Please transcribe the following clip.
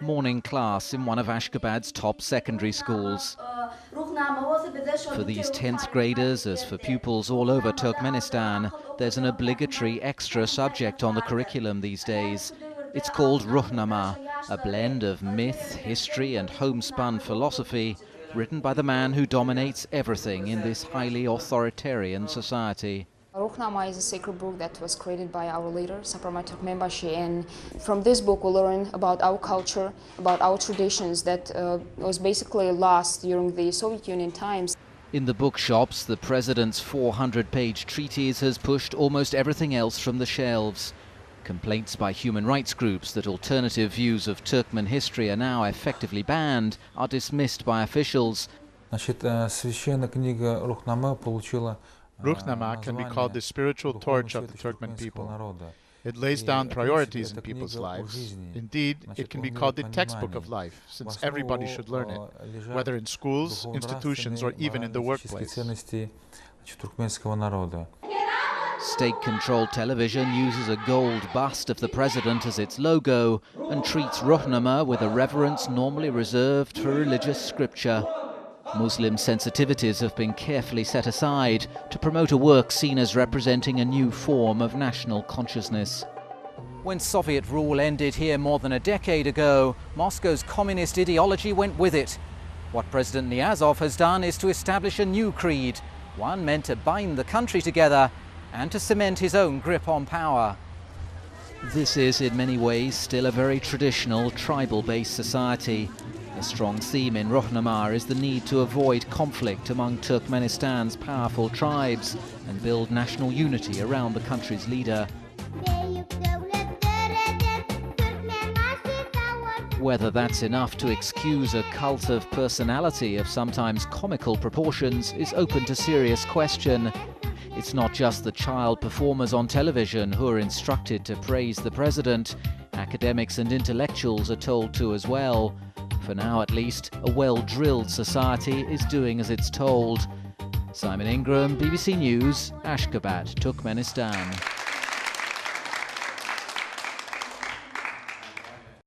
Morning class in one of Ashgabat's top secondary schools. For these 10th graders, as for pupils all over Turkmenistan, there's an obligatory extra subject on the curriculum these days. It's called Ruhnama, a blend of myth, history and homespun philosophy, written by the man who dominates everything in this highly authoritarian society. Ruhnama is a sacred book that was created by our leader, Saparmat Turkmenbashi, and from this book we learn about our culture, about our traditions that was basically lost during the Soviet Union times. In the bookshops, the president's 400-page treatise has pushed almost everything else from the shelves. Complaints by human rights groups that alternative views of Turkmen history are now effectively banned are dismissed by officials. Ruhnama can be called the spiritual torch of the Turkmen people. It lays down priorities in people's lives. Indeed, it can be called the textbook of life, since everybody should learn it, whether in schools, institutions, or even in the workplace. State-controlled television uses a gold bust of the president as its logo and treats Ruhnama with a reverence normally reserved for religious scripture. Muslim sensitivities have been carefully set aside to promote a work seen as representing a new form of national consciousness. When Soviet rule ended here more than a decade ago, Moscow's communist ideology went with it. What President Niyazov has done is to establish a new creed, one meant to bind the country together and to cement his own grip on power. This is in many ways still a very traditional, tribal-based society. A strong theme in Ruhnama is the need to avoid conflict among Turkmenistan's powerful tribes and build national unity around the country's leader. Whether that's enough to excuse a cult of personality of sometimes comical proportions is open to serious question. It's not just the child performers on television who are instructed to praise the president. Academics and intellectuals are told to as well. For now, at least, a well-drilled society is doing as it's told. Simon Ingram, BBC News, Ashgabat, Turkmenistan.